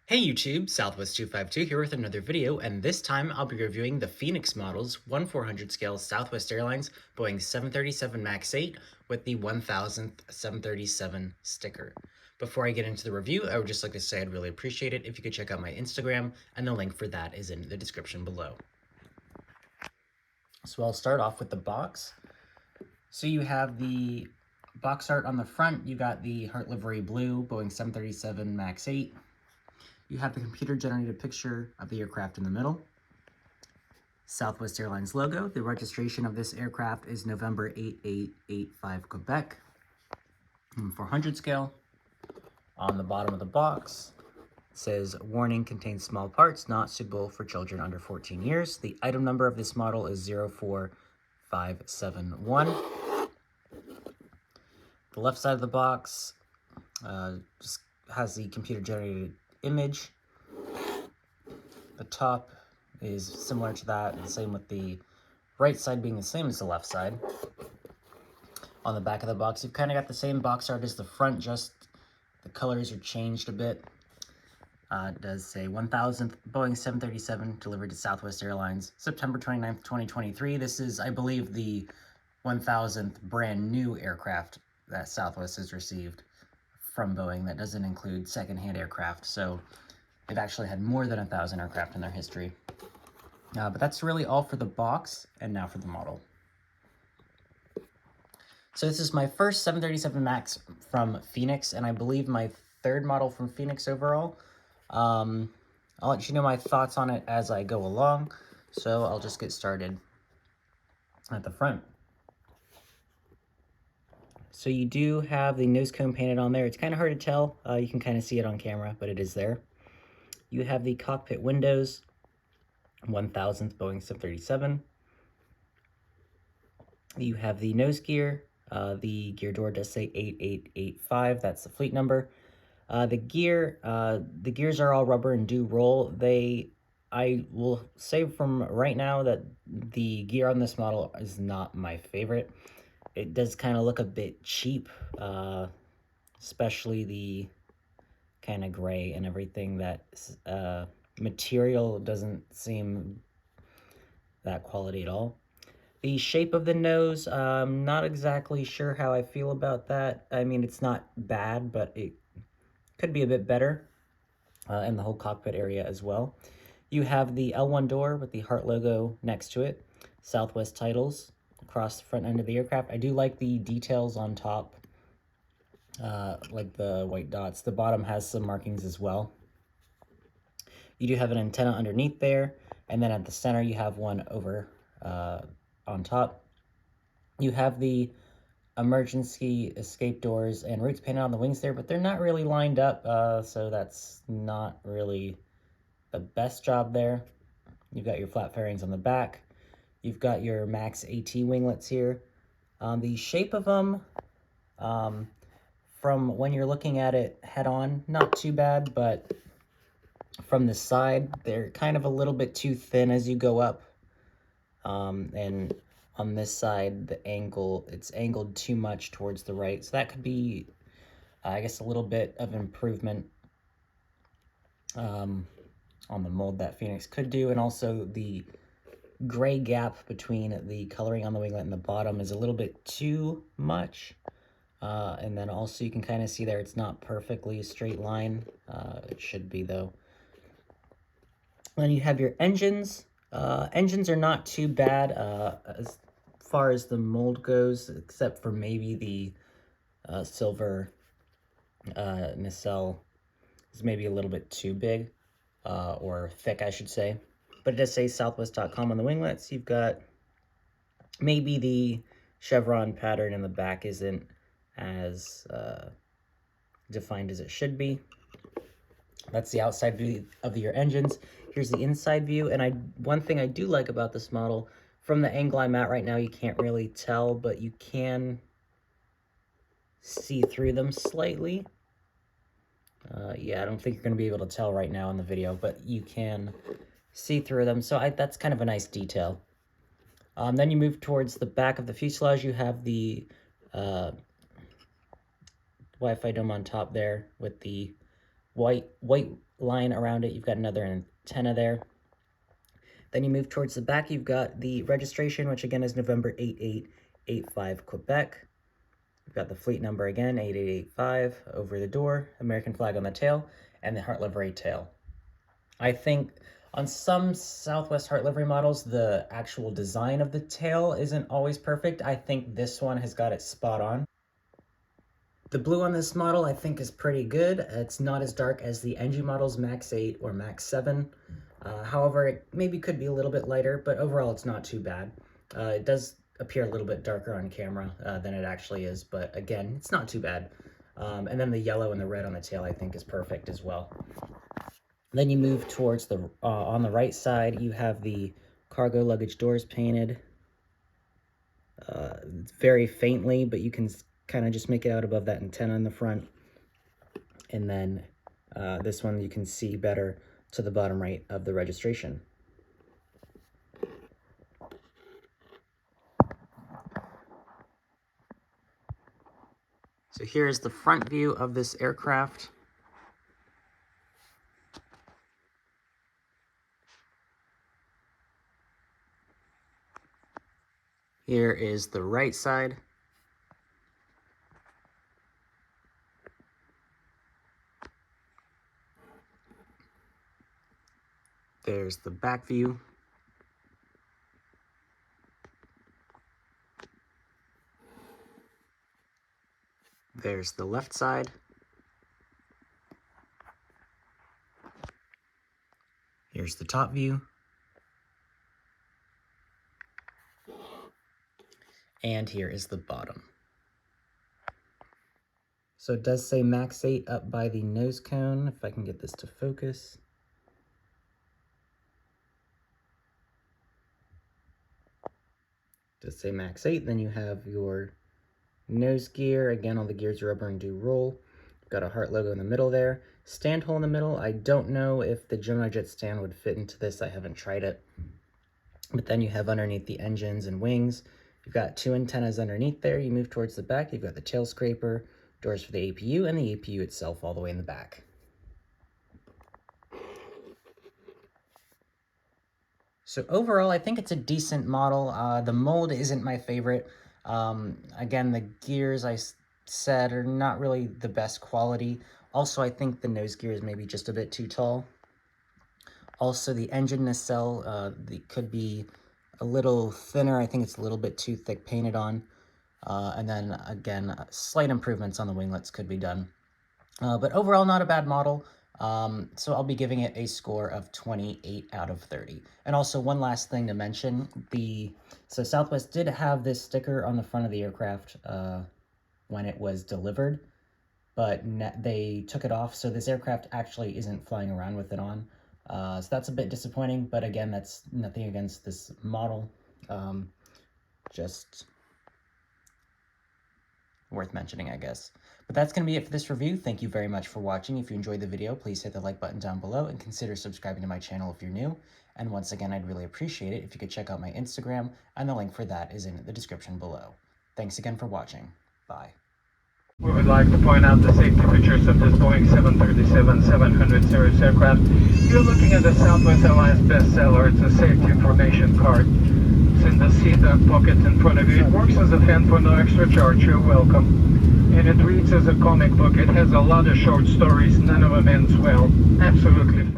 Hey YouTube, Southwest252 here with another video, and this time I'll be reviewing the Phoenix models 1/400 scale Southwest Airlines Boeing 737 MAX 8 with the 1000th 737 sticker. Before I get into the review, I would just like to say I'd really appreciate it if you could check out my Instagram, and the link for that is in the description below. So I'll start off with the box. So you have the box art on the front, you got the Heart Livery Blue Boeing 737 MAX 8. You have the computer-generated picture of the aircraft in the middle. Southwest Airlines logo. The registration of this aircraft is November 8885 Quebec. 400 scale. On the bottom of the box, it says, warning, contains small parts, not suitable for children under 14 years. The item number of this model is 04571. The left side of the box just has the computer-generated image. The top is similar to that, the same with the right side being the same as the left side. On the back of the box, you've kind of got the same box art as the front, just the colors are changed a bit. It does say 1000th Boeing 737 delivered to Southwest Airlines, September 29th, 2023. This is, I believe, the 1000th brand new aircraft that Southwest has received from Boeing. That doesn't include secondhand aircraft, so they've actually had more than 1,000 aircraft in their history. But that's really all for the box, and now for the model. So this is my first 737 MAX from Phoenix, and I believe my third model from Phoenix overall. I'll let you know my thoughts on it as I go along, so I'll just get started at the front. So you do have the nose cone painted on there. It's kind of hard to tell. You can kind of see it on camera, but it is there. You have the cockpit windows, 1000th Boeing 737. You have the nose gear. The gear door does say 8885. That's the fleet number. The gears are all rubber and do roll. I will say from right now that the gear on this model is not my favorite. It does kind of look a bit cheap, especially the kind of gray and everything. That material doesn't seem that quality at all. The shape of the nose, I'm not exactly sure how I feel about that. I mean, it's not bad, but it could be a bit better, and the whole cockpit area as well. You have the L1 door with the heart logo next to it, Southwest titles across the front end of the aircraft. I do like the details on top, like the white dots. The bottom has some markings as well. You do have an antenna underneath there, and then at the center you have one over on top. You have the emergency escape doors and routes painted on the wings there, but they're not really lined up, so that's not really the best job there. You've got your flat fairings on the back. You've got your MAX AT winglets here. The shape of them, from when you're looking at it head on, not too bad, but from the side, they're kind of a little bit too thin as you go up. And on this side, it's angled too much towards the right. So that could be, I guess, a little bit of improvement on the mold that Phoenix could do. And also the gray gap between the coloring on the winglet and the bottom is a little bit too much. And then also you can kind of see there it's not perfectly a straight line. It should be, though. Then you have your engines. Engines are not too bad as far as the mold goes, except for maybe the silver nacelle is maybe a little bit too big, or thick, I should say. But it does say southwest.com on the winglets. You've got maybe the chevron pattern in the back isn't as defined as it should be. That's the outside view of your engines. Here's the inside view, and one thing I do like about this model, from the angle I'm at right now, you can't really tell, but you can see through them slightly. Yeah, I don't think you're going to be able to tell right now in the video, but you can see through them, so that's kind of a nice detail. Then you move towards the back of the fuselage. You have the Wi-Fi dome on top there with the white line around it. You've got another antenna there. Then you move towards the back, you've got the registration, which again is November 8885 Quebec. You've got the fleet number again, 8885 over the door, American flag on the tail, and the Heart Livery tail. I think on some Southwest Heart Livery models, the actual design of the tail isn't always perfect. I think this one has got it spot on. The blue on this model I think is pretty good. It's not as dark as the NG models Max 8 or Max 7. However, it maybe could be a little bit lighter, but overall it's not too bad. It does appear a little bit darker on camera than it actually is, but again, it's not too bad. And then the yellow and the red on the tail I think is perfect as well. Then you move towards the, on the right side, you have the cargo luggage doors painted very faintly, but you can kind of just make it out above that antenna in the front. And then this one you can see better to the bottom right of the registration. So here's the front view of this aircraft. Here is the right side. There's the back view. There's the left side. Here's the top view. And here is the bottom. So it does say Max 8 up by the nose cone, if I can get this to focus. It does say Max 8, then you have your nose gear. Again, all the gears are rubber and do roll. You've got a heart logo in the middle there. Stand hole in the middle. I don't know if the Gemini Jet stand would fit into this. I haven't tried it. But then you have underneath the engines and wings. You've got two antennas underneath there. You move towards the back. You've got the tail scraper, doors for the APU, and the APU itself all the way in the back. So overall, I think it's a decent model. The mold isn't my favorite. Again, the gears I said are not really the best quality. Also, I think the nose gear is maybe just a bit too tall. Also, the engine nacelle could be a little thinner. I think it's a little bit too thick painted on. And then again, slight improvements on the winglets could be done. But overall, not a bad model. So I'll be giving it a score of 28 out of 30. And also one last thing to mention, so Southwest did have this sticker on the front of the aircraft when it was delivered, but they took it off, so this aircraft actually isn't flying around with it on. So that's a bit disappointing, but again, that's nothing against this model, just worth mentioning, I guess. But that's going to be it for this review. Thank you very much for watching. If you enjoyed the video, please hit the like button down below and consider subscribing to my channel if you're new. And once again, I'd really appreciate it if you could check out my Instagram, and the link for that is in the description below. Thanks again for watching. Bye. We would like to point out the safety features of this Boeing 737-700 series aircraft. You're looking at the Southwest Airlines bestseller. It's a safety information card. It's in the seat pocket in front of you. It works as a fan for no extra charge. You're welcome. And it reads as a comic book. It has a lot of short stories, none of them ends well. Absolutely.